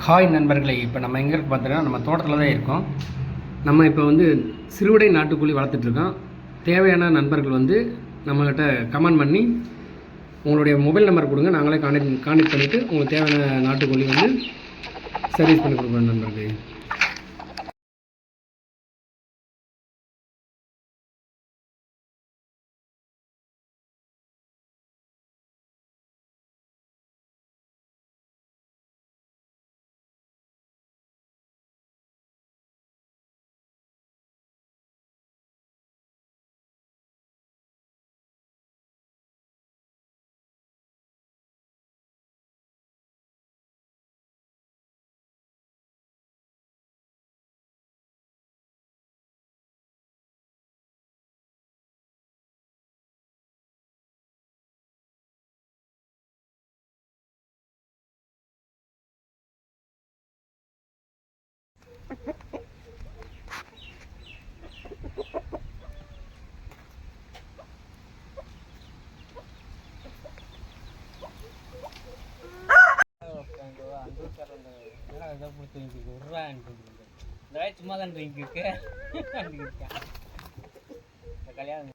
Hi நண்பர்களே, இப்போ நம்ம எங்கே இருக்கு பார்த்தீங்கன்னா நம்ம தோட்டத்தில் தான் இருக்கோம். நம்ம இப்போ வந்து சிறுவிடை நாட்டுக்கோழி வளர்த்துட்ருக்கோம். தேவையான நண்பர்கள் வந்து நம்மக்கிட்ட கமெண்ட் பண்ணி உங்களுடைய மொபைல் நம்பர் கொடுங்க, நாங்களே கான்டெக்ட் பண்ணிவிட்டு உங்களுக்கு தேவையான நாட்டுக்கோழி வந்து சர்வீஸ் பண்ணி கொடுக்குறோம் நண்பர்களே. சும்மா தான் இருக்கு கல்யாணம்